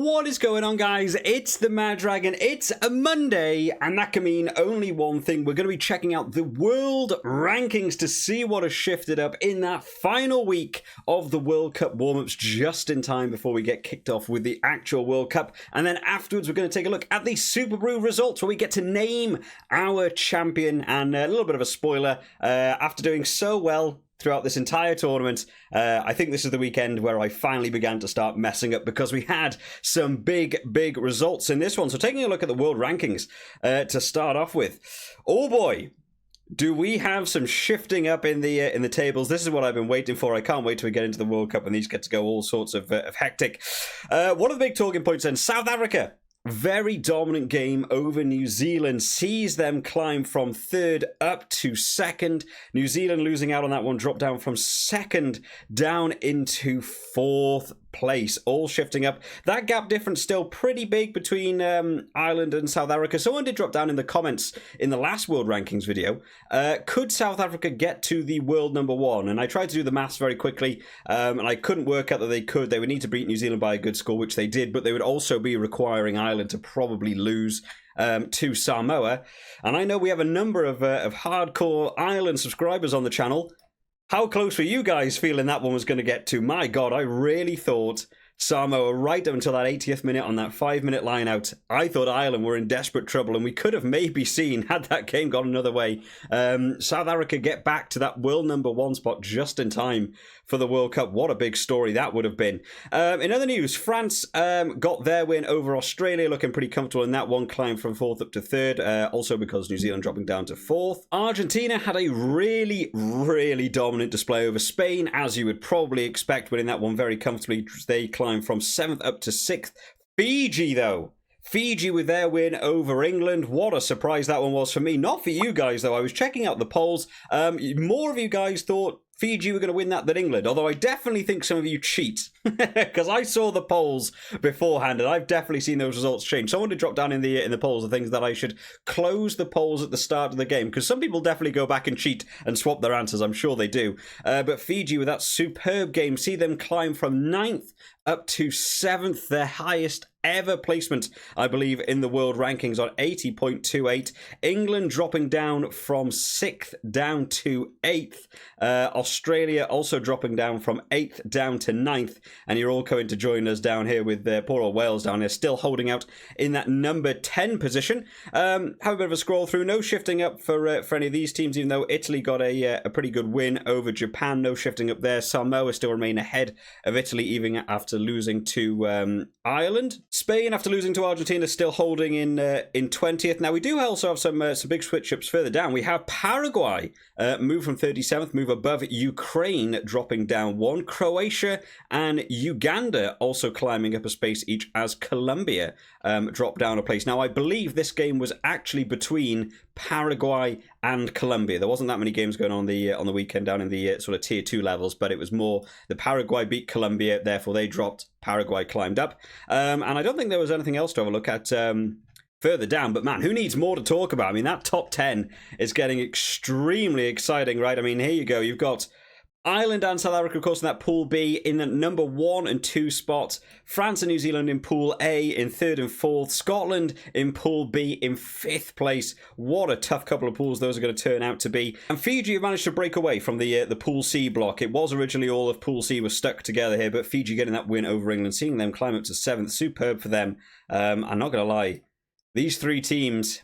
What is going on, guys? It's the Mad Dragon. It's a Monday, and that can mean only one thing. We're going to be checking out the world rankings to see what has shifted up in that final week of the World Cup warm-ups, just in time before we get kicked off with the actual World Cup. And then afterwards, we're going to take a look at the Superbru Results, where we get to name our champion. And a little bit of a spoiler, after doing so well throughout this entire tournament, I think this is the weekend where I finally began to start messing up, because we had some big results in this one. So taking a look at the world rankings to start off with, oh boy, do we have some shifting up in the tables. This is what I've been waiting for. I can't wait till we get into the World Cup and these get to go all sorts of hectic. One of the big talking points then, South Africa. Very dominant game over New Zealand, sees them climb from third up to second. New Zealand losing out on that one, dropped down from second down into fourth place, all shifting up. That gap difference still pretty big between Ireland and South Africa. Someone did drop down in the comments in the last World Rankings video, could South Africa get to the world number one? And I tried to do the maths very quickly, and I couldn't work out that they could. They would need to beat New Zealand by a good score, which they did, but they would also be requiring Ireland to probably lose to Samoa. And I know we have a number of hardcore Ireland subscribers on the channel. How close were you guys feeling that one was going to get to? My God, I really thought Samoa, right up until that 80th minute on that 5-minute line out, I thought Ireland were in desperate trouble, and we could have maybe seen, had that game gone another way, South Africa get back to that world number one spot just in time for the World Cup. What a big story that would have been. In other news, France got their win over Australia, looking pretty comfortable in that one, climbed from fourth up to third, also because New Zealand dropping down to fourth. Argentina had a really dominant display over Spain, as you would probably expect, winning that one very comfortably. They climbed from 7th up to 6th. Fiji, though. Fiji with their win over England. What a surprise that one was for me. Not for you guys, though. I was checking out the polls. More of you guys thought Fiji were going to win that than England, although I definitely think some of you cheat, because I saw the polls beforehand, and I've definitely seen those results change. Someone did drop down in the polls the things that I should close the polls at the start of the game, because some people definitely go back and cheat and swap their answers. I'm sure they do. But Fiji, with that superb game, see them climb from 9th up to 7th, their highest ever placement, I believe, in the world rankings on 80.28. England dropping down from 6th down to 8th. Australia also dropping down from 8th down to 9th. And you're all coming to join us down here with poor old Wales down here, still holding out in that number 10 position. Have a bit of a scroll through. No shifting up for any of these teams, even though Italy got a pretty good win over Japan. No shifting up there. Samoa still remain ahead of Italy, even after losing to Ireland. Spain, after losing to Argentina, still holding in 20th. Now, we do also have some big switch-ups further down. We have Paraguay move from 37th, move above Ukraine, dropping down one. Croatia and Uganda also climbing up a space each, as Colombia dropped down a place. Now, I believe this game was actually between Paraguay and Colombia. There wasn't that many games going on the weekend down in the sort of tier 2 levels, but it was more the Paraguay beat Colombia, therefore they dropped, Paraguay climbed up. And I don't think there was anything else to have a look at further down, but man, who needs more to talk about? I mean, that top 10 is getting extremely exciting, right? I mean, here you go. You've got Ireland and South Africa, of course, in that Pool B in the number 1 and 2 spots. France and New Zealand in Pool A in 3rd and 4th. Scotland in Pool B in 5th place. What a tough couple of pools those are going to turn out to be. And Fiji have managed to break away from the Pool C block. It was originally all of Pool C was stuck together here, but Fiji getting that win over England, seeing them climb up to 7th. Superb for them. I'm not going to lie. These three teams,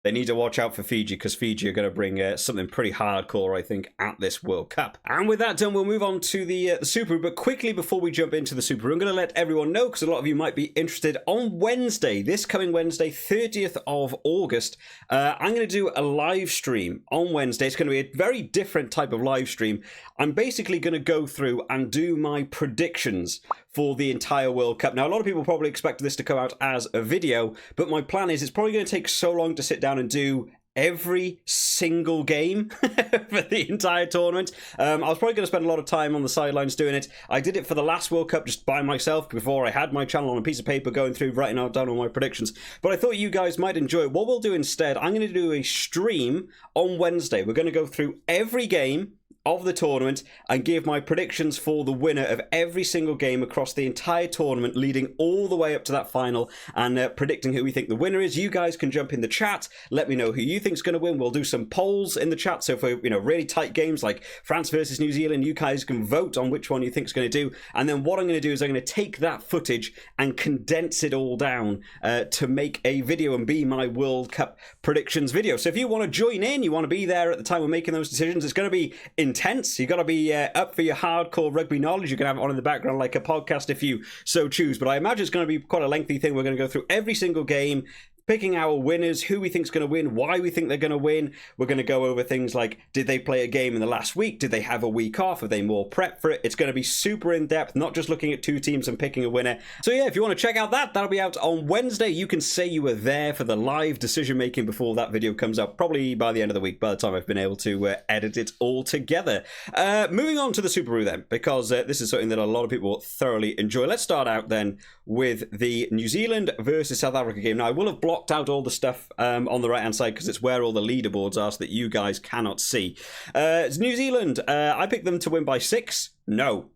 they need to watch out for Fiji, because Fiji are going to bring something pretty hardcore, I think, at this World Cup. And with that done, we'll move on to the Superbru. But quickly, before we jump into the Superbru, I'm going to let everyone know, because a lot of you might be interested, on Wednesday, this coming Wednesday, 30th of August, I'm going to do a live stream on Wednesday. It's going to be a very different type of live stream. I'm basically going to go through and do my predictions for the entire World Cup. Now, a lot of people probably expect this to come out as a video, but my plan is it's probably going to take so long to sit down and do every single game for the entire tournament. I was probably going to spend a lot of time on the sidelines doing it. I did it for the last World Cup just by myself before I had my channel on a piece of paper going through, writing out down all my predictions. But I thought you guys might enjoy it. What we'll do instead, I'm going to do a stream on Wednesday. We're going to go through every game of the tournament and give my predictions for the winner of every single game across the entire tournament, leading all the way up to that final, and predicting who we think the winner is. You guys can jump in the chat, let me know who you think's going to win. We'll do some polls in the chat, so for really tight games like France versus New Zealand, you guys can vote on which one you think's going to do. And then what I'm going to do is I'm going to take that footage and condense it all down to make a video and be my World Cup predictions video. So if you want to join in, you want to be there at the time we're making those decisions, it's going to be intense. You've got to be up for your hardcore rugby knowledge. You can have it on in the background like a podcast if you so choose. But I imagine it's going to be quite a lengthy thing. We're going to go through every single game, picking our winners, who we think's going to win, why we think they're going to win. We're going to go over things like, did they play a game in the last week? Did they have a week off? Are they more prepped for it? It's going to be super in-depth, not just looking at two teams and picking a winner. So yeah, if you want to check out that'll be out on Wednesday. You can say you were there for the live decision-making before that video comes up, probably by the end of the week, by the time I've been able to edit it all together. Moving on to the Superbru then, because this is something that a lot of people thoroughly enjoy. Let's start out then with the New Zealand versus South Africa game. Now, I will have blocked out all the stuff on the right hand side because it's where all the leaderboards are so that you guys cannot see. It's New Zealand. I picked them to win by 6. No.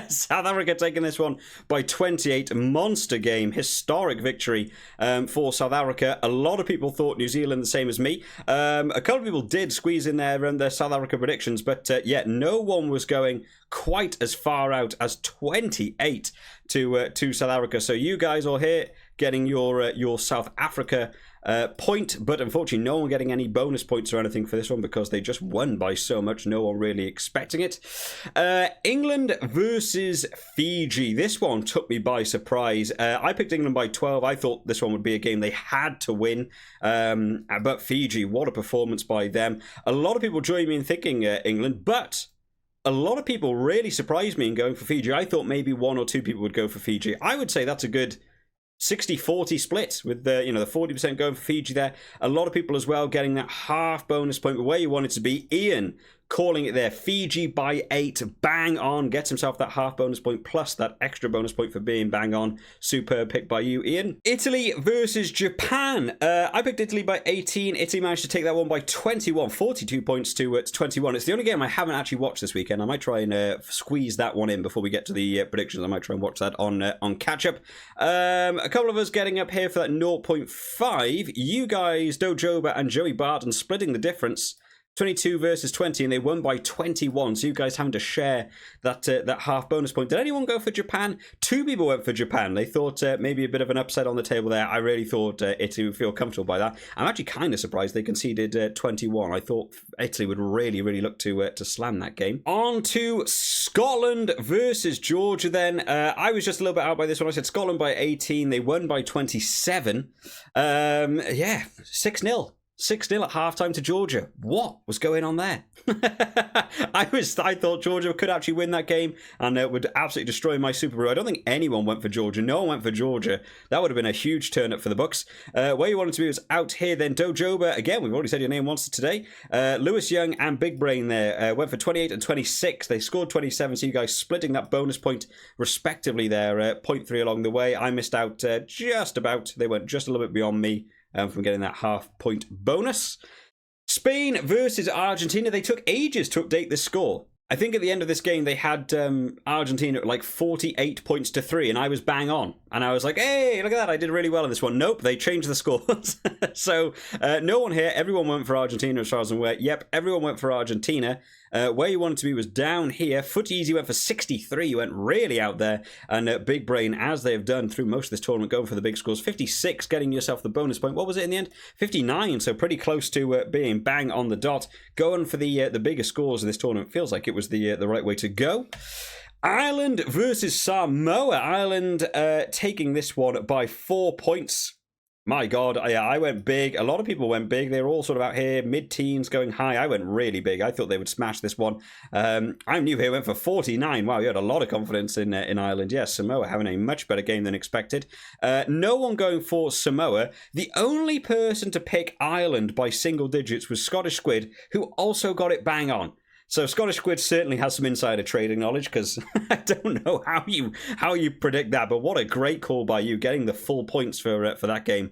South Africa taking this one by 28. Monster game. Historic victory for South Africa. A lot of people thought New Zealand the same as me. A couple of people did squeeze in their South Africa predictions, but yet no one was going quite as far out as 28 to South Africa. So you guys all here getting your South Africa point, but unfortunately no one getting any bonus points or anything for this one because they just won by so much, no one really expecting it. England versus Fiji. This one took me by surprise. I picked England by 12. I thought this one would be a game they had to win, but Fiji, what a performance by them. A lot of people joined me in thinking England, but a lot of people really surprised me in going for Fiji. I thought maybe 1 or 2 people would go for Fiji. I would say that's a good 60-40 split with the 40% going for Fiji there. A lot of people as well getting that half bonus point where you want it to be. Ian calling it there. Fiji by 8. Bang on. Gets himself that half bonus point plus that extra bonus point for being bang on. Superb pick by you, Ian. Italy versus Japan. I picked Italy by 18. Italy managed to take that one by 21. 42 points to 21. It's the only game I haven't actually watched this weekend. I might try and squeeze that one in before we get to the predictions. I might try and watch that on catch-up. A couple of us getting up here for that 0.5. You guys, Dojoba and Joey Barton, splitting the difference. 22 versus 20, and they won by 21. So you guys having to share that half bonus point. Did anyone go for Japan? 2 people went for Japan. They thought maybe a bit of an upset on the table there. I really thought Italy would feel comfortable by that. I'm actually kind of surprised they conceded 21. I thought Italy would really, really look to slam that game. On to Scotland versus Georgia then. I was just a little bit out by this one. I said Scotland by 18. They won by 27. Yeah, 6-0. 6-0 at halftime to Georgia. What was going on there? I thought Georgia could actually win that game and it would absolutely destroy my Superbru. I don't think anyone went for Georgia. No one went for Georgia. That would have been a huge turn up for the Bucks. Where you wanted to be was out here then. Dojoba, again, we've already said your name once today. Lewis Young and Big Brain there went for 28 and 26. They scored 27, so you guys splitting that bonus point respectively there. 0.3 along the way. I missed out just about. They went just a little bit beyond me. From getting that half-point bonus. Spain versus Argentina. They took ages to update this score. I think at the end of this game, they had Argentina at like 48 points to 3, and I was bang on. And I was like, hey, look at that, I did really well in this one. Nope, they changed the scores. So, no one here. Everyone went for Argentina as far as I'm aware. Yep, everyone went for Argentina. Where you wanted to be was down here. Foot Easy went for 63. You went really out there. And Big Brain, as they have done through most of this tournament, going for the big scores. 56, getting yourself the bonus point. What was it in the end? 59, so pretty close to being bang on the dot. Going for the bigger scores of this tournament. Feels like it was the right way to go. Ireland versus Samoa. Ireland taking this one by 4 points. My God, I went big. A lot of people went big. They were all sort of out here, mid-teens, going high. I went really big. I thought they would smash this one. I'm new here, went for 49. Wow, you had a lot of confidence in Ireland. Yes, Samoa having a much better game than expected. No one going for Samoa. The only person to pick Ireland by single digits was Scottish Squid, who also got it bang on. So Scottish Squid certainly has some insider trading knowledge, because I don't know how you predict that, but what a great call by you, getting the full points for that game.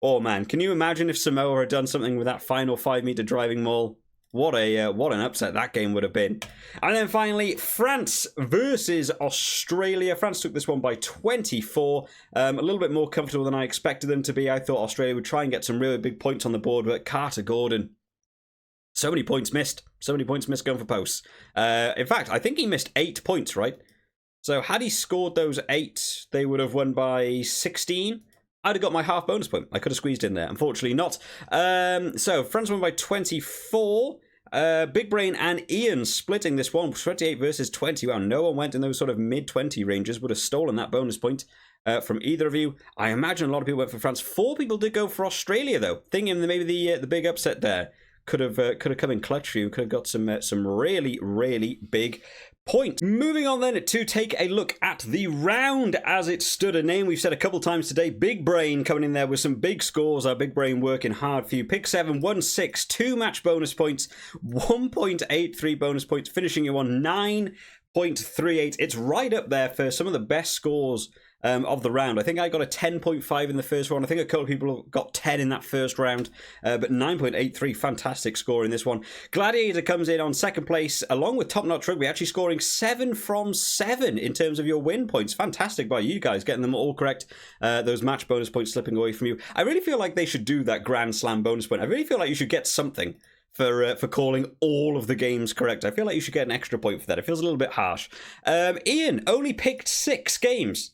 Oh man, can you imagine if Samoa had done something with that final 5-meter driving maul? What an upset that game would have been. And then finally, France versus Australia. France took this one by 24. A little bit more comfortable than I expected them to be. I thought Australia would try and get some really big points on the board, but Carter Gordon, so many points missed. So many points missed going for posts. In fact, I think he missed 8 points, right? So had he scored those 8, they would have won by 16. I'd have got my half bonus point. I could have squeezed in there. Unfortunately not. So France won by 24. Big Brain and Ian splitting this one. 28 versus 20. Wow, no one went in those sort of mid-20 ranges. Would have stolen that bonus point from either of you. I imagine a lot of people went for France. 4 people did go for Australia, though. Thinking that maybe the big upset there could have come in clutch for you. Could have got some really, really big points. Moving on then to take a look at the round as it stood. A name we've said a couple times today. Big Brain coming in there with some big scores. Our Big Brain working hard for you. Pick 7, 1-6, 2 match bonus points, 1.83 bonus points, finishing you on 9.38. It's right up there for some of the best scores of the round. I think I got a 10.5 in the first round. I think a couple of people got 10 in that first round, but 9.83, fantastic score in this one. Gladiator comes in on second place, along with Top Notch Rugby, actually scoring 7 from 7 in terms of your win points. Fantastic by you guys, getting them all correct. Those match bonus points slipping away from you. I really feel like they should do that Grand Slam bonus point. I really feel like you should get something for calling all of the games correct. I feel like you should get an extra point for that. It feels a little bit harsh. Ian only picked 6 games.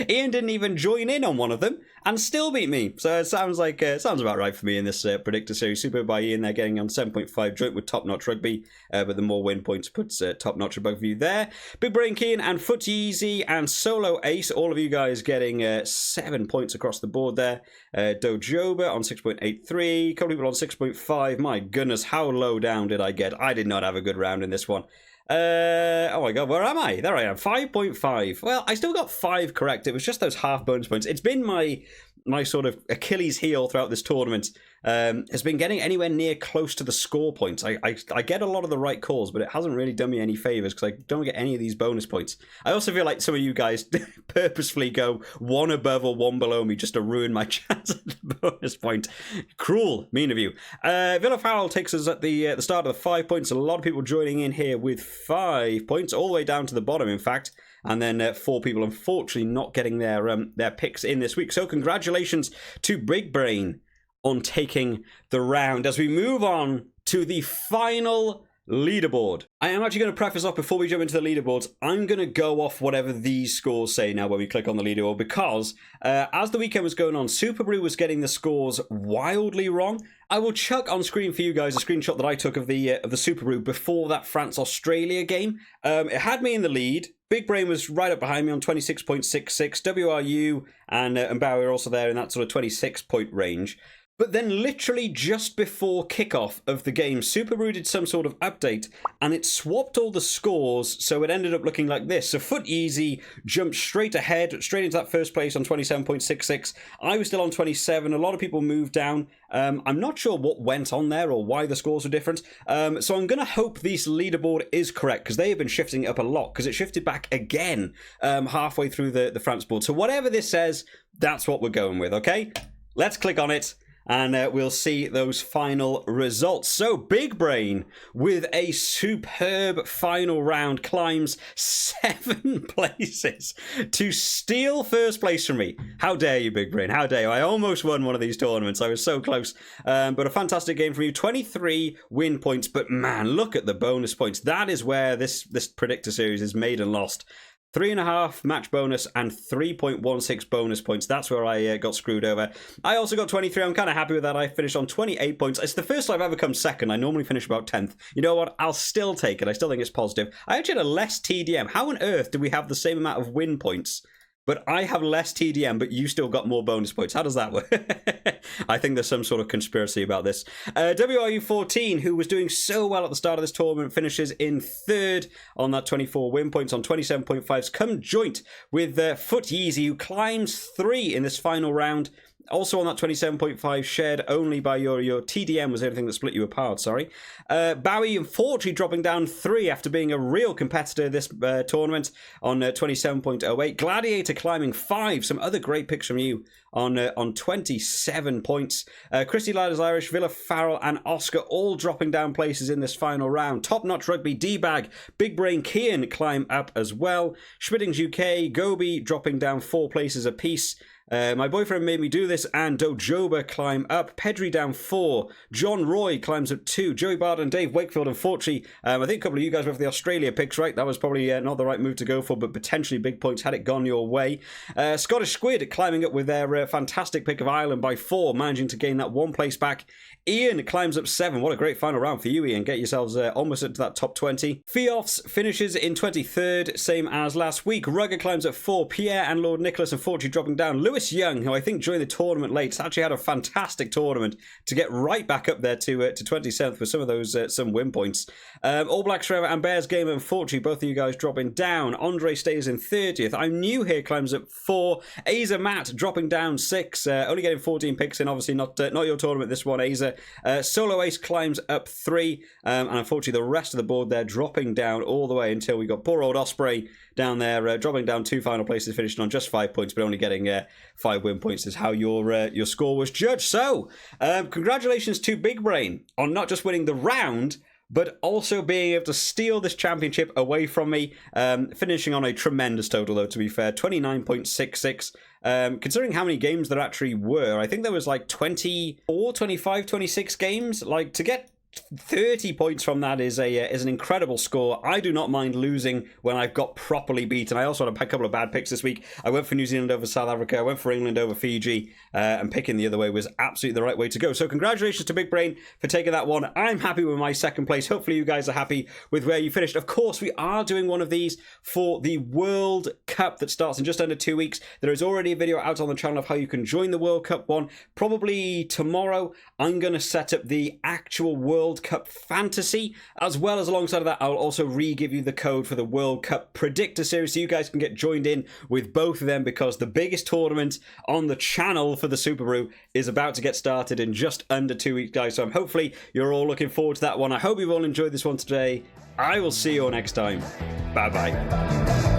Ian didn't even join in on one of them and still beat me. So it sounds like sounds about right for me in this predictor series. Super by Ian, they're getting on 7.5 joint with Top Notch Rugby, but the more win points puts Top Notch above you there. Big Brain Keen and Foot Easy and Solo Ace, all of you guys getting 7 points across the board there. Dojoba on 6.83, a couple people on 6.5. My goodness, how low down did I get? I did not have a good round in this one. Oh my god, where am I? There I am, 5.5. Well, I still got 5 correct. It was just those half bonus points. It's been my sort of Achilles heel throughout this tournament. Has been getting anywhere near close to the score points. I get a lot of the right calls, but it hasn't really done me any favors because I don't get any of these bonus points. I also feel like some of you guys purposefully go 1 above or 1 below me just to ruin my chance at the bonus point. Cruel, mean of you. Villa Fowl takes us at the start of the 5 points. A lot of people joining in here with 5 points, all the way down to the bottom, in fact. And then 4 people, unfortunately, not getting their picks in this week. So congratulations to Big Brain on taking the round. As we move on to the final leaderboard. I am actually going to preface off before we jump into the leaderboards. I'm going to go off whatever these scores say now when we click on the leaderboard, because as the weekend was going on, Superbru was getting the scores wildly wrong. I will chuck on screen for you guys a screenshot that I took of the Superbru before that France-Australia game. It had me in the lead. Big Brain was right up behind me on 26.66. WRU and Bowie are also there in that sort of 26 point range. But then literally just before kickoff of the game, Superbru did some sort of update and it swapped all the scores, so it ended up looking like this. So Foot Easy jumped straight ahead, straight into that first place on 27.66. I was still on 27. A lot of people moved down. I'm not sure what went on there or why the scores were different. So I'm going to hope this leaderboard is correct, because they have been shifting up a lot, because it shifted back again halfway through the France board. So whatever this says, that's what we're going with, okay? Let's click on it. And we'll see those final results. So Big Brain, with a superb final round, climbs 7 places to steal first place from me. How dare you, Big Brain? How dare you? I almost won one of these tournaments. I was so close. But a fantastic game from you. 23 win points. But man, look at the bonus points. That is where this predictor series is made and lost. 3.5 match bonus and 3.16 bonus points. That's where I got screwed over. I also got 23. I'm kind of happy with that. I finished on 28 points. It's the first time I've ever come second. I normally finish about 10th. You know what? I'll still take it. I still think it's positive. I actually had a less TDM. How on earth do we have the same amount of win points, but I have less TDM, but you still got more bonus points? How does that work? I think there's some sort of conspiracy about this. WRU14, who was doing so well at the start of this tournament, finishes in 3rd on that 24 win points on 27.5s. Come joint with Foot Easy, who climbs 3 in this final round Also on that 27.5, shared only by your TDM was everything that split you apart, sorry. Bowie, unfortunately, dropping down 3 after being a real competitor this tournament on 27.08. Gladiator climbing 5. Some other great picks from you on 27 points. Christy Ladders Irish, Villa Farrell, and Oscar all dropping down places in this final round. Top Notch Rugby, D-Bag, Big Brain Kian climb up as well. Schmittings UK, Gobi dropping down 4 places apiece. My Boyfriend Made Me Do This and Dojoba climb up. Pedri down 4. John Roy climbs up 2. Joey Barton and Dave Wakefield, unfortunately. I think a couple of you guys went for the Australia picks, right? That was probably not the right move to go for, but potentially big points had it gone your way. Scottish Squid climbing up with their fantastic pick of Ireland by 4, managing to gain that 1 place back. Ian climbs up 7. What a great final round for you, Ian. Get yourselves almost up to that top 20. Fiofs finishes in 23rd, same as last week. Rugger climbs up 4. Pierre and Lord Nicholas, unfortunately, dropping down. Lewis Young, who I think joined the tournament late, actually had a fantastic tournament to get right back up there to 27th with some of those some win points. All Blacks Forever and Bears Gamer, unfortunately, both of you guys dropping down. Andre stays in 30th. I'm New Here climbs up 4. Aza Matt dropping down 6. Only getting 14 picks in, obviously not your tournament, this one, Aza. Solo Ace climbs up 3, and unfortunately the rest of the board there dropping down all the way until we got poor old Osprey down there, dropping down 2 final places, finishing on just 5 points, but only getting 5 win points is how your score was judged. So, congratulations to Big Brain on not just winning the round, but also being able to steal this championship away from me, finishing on a tremendous total, though, to be fair, 29.66. Considering how many games there actually were, I think there was like 24, 25, 26 games. Like, to get 30 points from that is an incredible score. I do not mind losing when I've got properly beaten. I also had a couple of bad picks this week. I went for New Zealand over South Africa. I went for England over Fiji. And picking the other way was absolutely the right way to go. So congratulations to Big Brain for taking that one. I'm happy with my second place. Hopefully you guys are happy with where you finished. Of course, we are doing one of these for the World Cup that starts in just under 2 weeks. There is already a video out on the channel of how you can join the World Cup one. Probably tomorrow, I'm going to set up the actual World Cup fantasy, as well as alongside of that, I'll also re-give you the code for the World Cup Predictor Series, so you guys can get joined in with both of them, because the biggest tournament on the channel for the Superbru is about to get started in just under 2 weeks, guys. So hopefully you're all looking forward to that one. I hope you've all enjoyed this one today. I will see you all next time. Bye-bye.